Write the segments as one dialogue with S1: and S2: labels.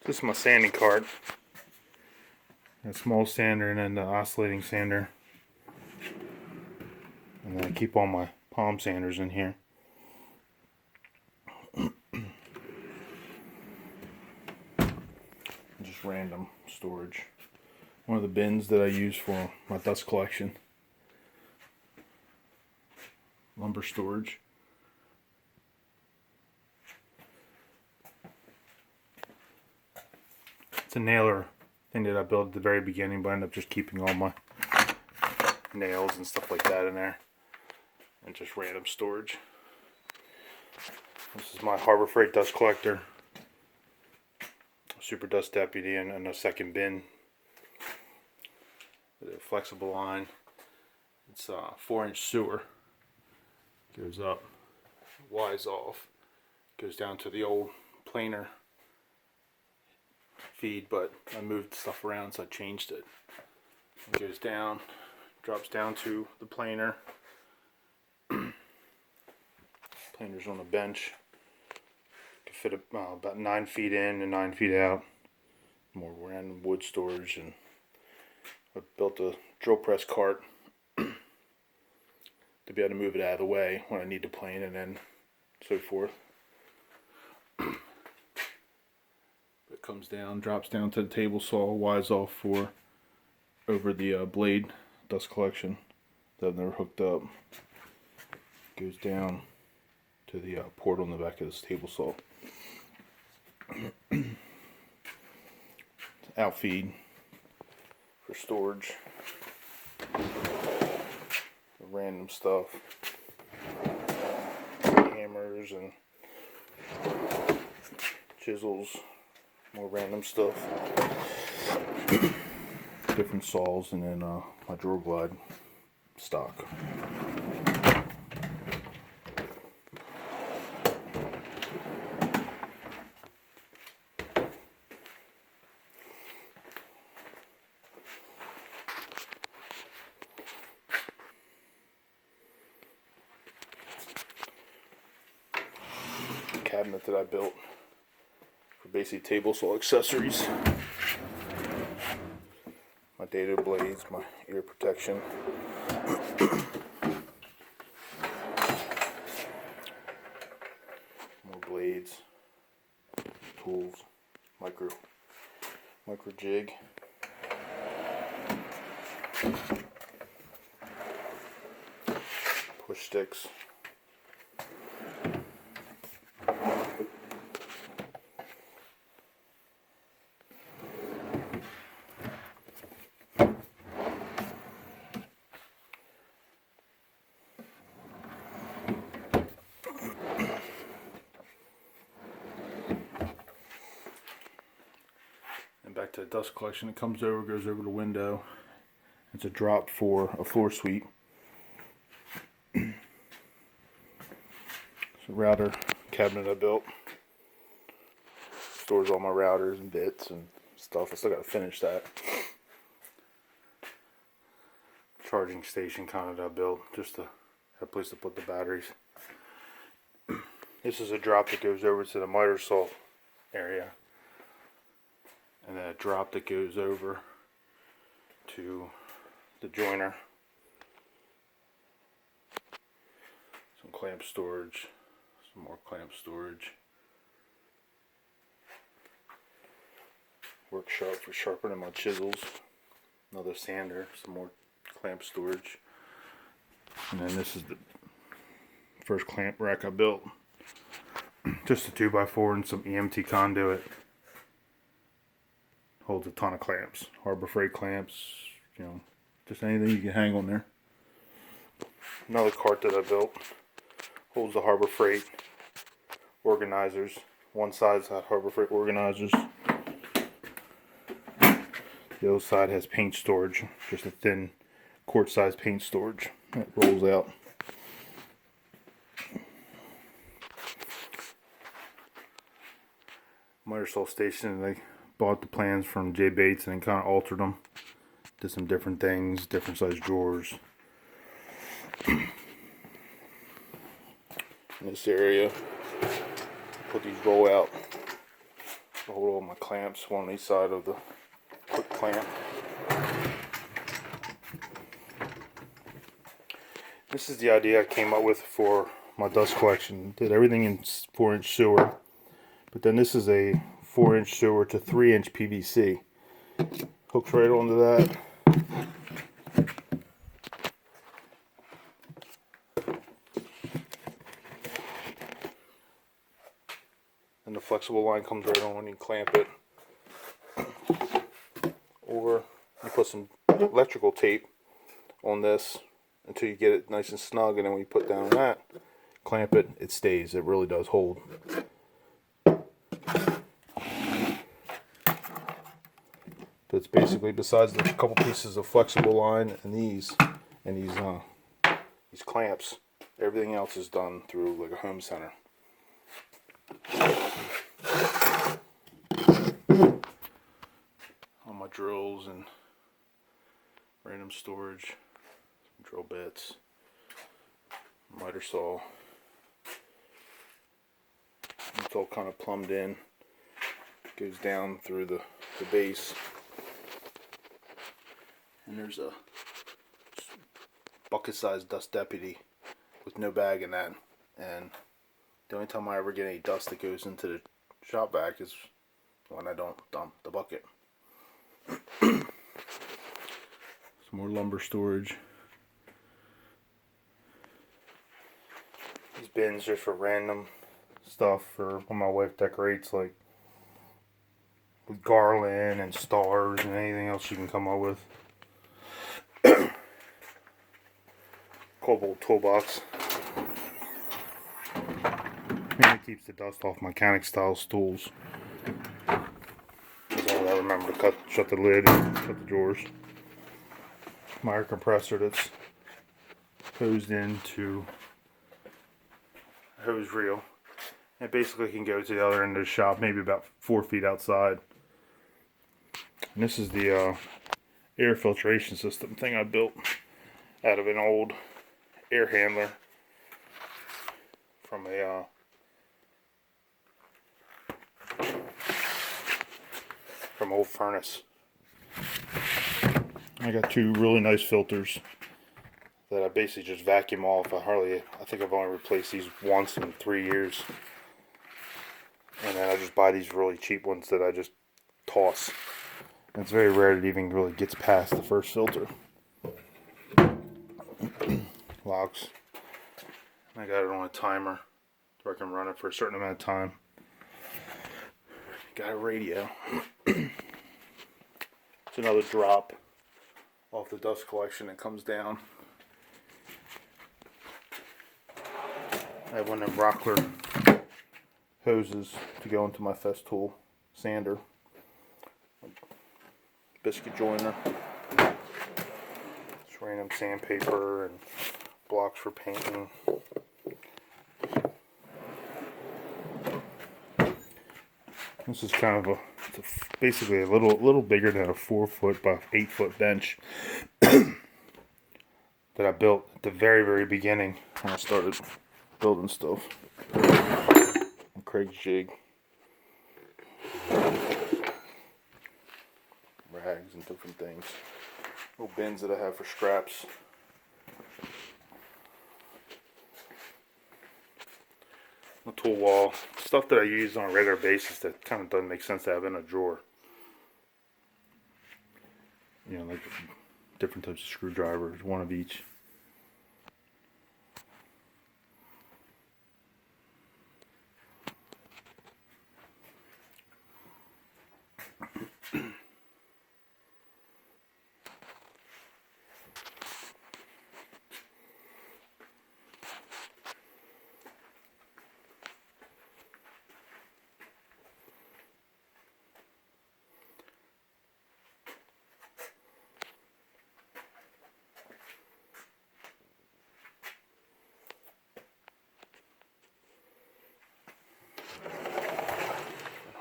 S1: This is my sanding cart. A small sander and then the oscillating sander. And then I keep all my palm sanders in here. Just random storage. One of the bins that I use for my dust collection. Lumber storage. It's a nailer thing that I built at the very beginning, but I ended up just keeping all my nails and stuff like that in there. And just random storage. This is my Harbor Freight dust collector. Super Dust Deputy and a second bin. With a flexible line. It's a 4-inch sewer. Goes up, wise off. Goes down to the old planer feed, but I moved stuff around so I changed it. It goes down, drops down to the planer. Planer's on a bench. Can fit about 9 feet in and 9 feet out. More random wood storage, and I built a drill press cart to be able to move it out of the way when I need to plane, and then so forth. It comes down, drops down to the table saw, wise off for over the blade dust collection that I've never hooked up. Goes down to the port on the back of this table saw. Outfeed for storage. Random stuff. Hammers and chisels. More random stuff. Different saws, and then my drawer glide stock. Cabinet that I built for basically table saw accessories. My dado blades, my ear protection. More blades, tools, micro jig. Push sticks. Back to the dust collection. It comes over, goes over the window. It's a drop for a floor sweep. It's a router cabinet I built. Stores all my routers and bits and stuff. I still gotta finish that. Charging station kind of that I built just to have a place to put the batteries. This is a drop that goes over to the miter saw area. And then a drop that goes over to the joiner. Some clamp storage, some more clamp storage. Workshop for sharpening my chisels. Another sander, some more clamp storage. And then this is the first clamp rack I built. Just a 2x4 and some EMT conduit. Holds a ton of clamps, Harbor Freight clamps, you know, just anything you can hang on there. Another cart that I built holds the Harbor Freight organizers. One side's got Harbor Freight organizers. The other side has paint storage, just a thin quart-sized paint storage that rolls out. Miter saw station, they bought the plans from Jay Bates and kind of altered them. Did some different things, different size drawers. In this area, put these roll out hold all my clamps, one on each side of the quick clamp. This is the idea I came up with for my dust collection. Did everything in 4-inch sewer, but then this is a 4-inch sewer to 3-inch PVC. Hooks right onto that. And the flexible line comes right on when you clamp it. Or you put some electrical tape on this until you get it nice and snug, and then when you put down that, clamp it, it stays. It really does hold. It's basically, besides the couple pieces of flexible line and these clamps, everything else is done through like a home center. All my drills and random storage, some drill bits, miter saw. It's all kind of plumbed in. Goes down through the base. And there's a bucket-sized dust deputy with no bag in that. And the only time I ever get any dust that goes into the shop vac is when I don't dump the bucket. Some more lumber storage. These bins are for random stuff for when my wife decorates, like with garland and stars and anything else you can come up with. Cobalt toolbox. Mainly keeps the dust off mechanic style stools. As long as I remember to shut the lid and shut the drawers. My air compressor that's hosed into a hose reel. It basically can go to the other end of the shop, maybe about 4 feet outside. And this is the air filtration system thing I built out of an old air handler from a old furnace. I got 2 really nice filters that I basically just vacuum off. I think I've only replaced these once in 3 years. And then I just buy these really cheap ones that I just toss. And it's very rare that it even really gets past the first filter. Locks. I got it on a timer so I can run it for a certain amount of time. Got a radio. It's another drop off the dust collection that comes down. I have one of them Rockler hoses to go into my Festool sander. Biscuit joiner. Just random sandpaper and blocks for painting. This is kind of basically a little bigger than a 4 foot by 8 foot bench that I built at the very beginning when I started building stuff. Craig's jig, rags and different things. Little bins that I have for scraps. A tool wall, stuff that I use on a regular basis that kind of doesn't make sense to have in a drawer. You know, like different types of screwdrivers, one of each.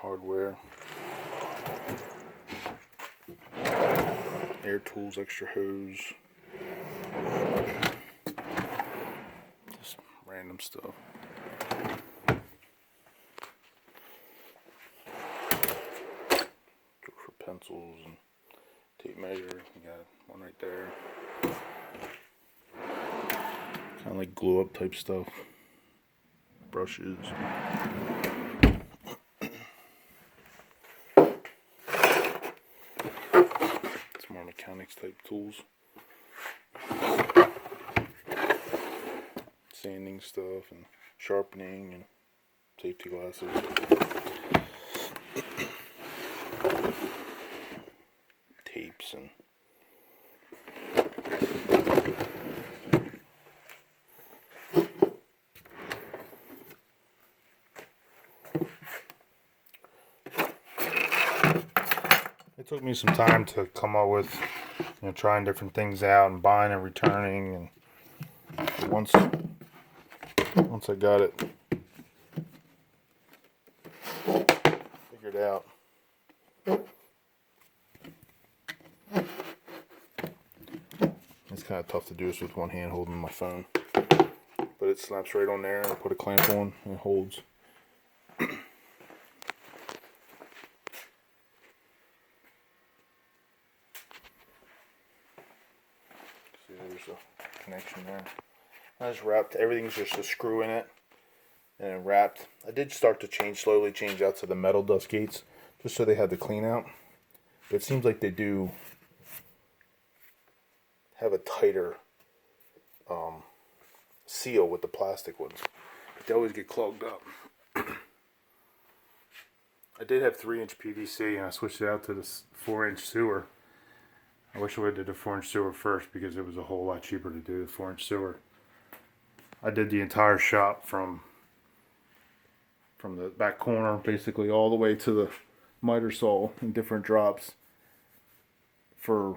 S1: Hardware, air tools, extra hose, just random stuff. pencils and tape measure. You got one right there. Kind of like glue up type stuff. Brushes. Some more mechanics type tools. Sanding stuff and sharpening and safety glasses. Tapes and it took me some time to come up with, trying different things out and buying and returning, and once I got it figured out, it's kind of tough to do this with one hand holding my phone, but it snaps right on there. I put a clamp on and it holds. See, there's a connection there. I just wrapped, everything's just a screw in it, and then wrapped. I did start to slowly change out to the metal dust gates, just so they had the clean out. But it seems like they do have a tighter seal with the plastic ones. But they always get clogged up. I did have 3-inch PVC, and I switched it out to this 4-inch sewer. I wish I would have did the 4-inch sewer first, because it was a whole lot cheaper to do the 4-inch sewer. I did the entire shop from the back corner, basically all the way to the miter saw in different drops for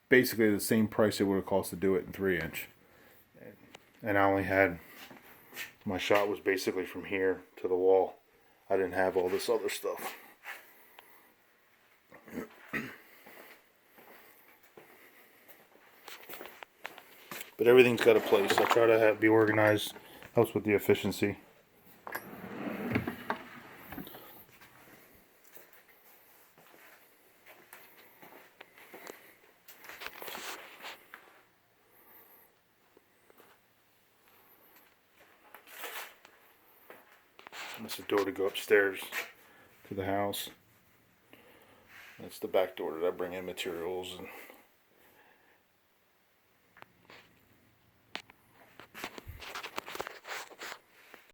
S1: basically the same price it would have cost to do it in 3-inch. And I only had, my shot was basically from here to the wall. I didn't have all this other stuff. But everything's got a place. I try to be organized. Helps with the efficiency. That's the door to go upstairs to the house. That's the back door that I bring in materials and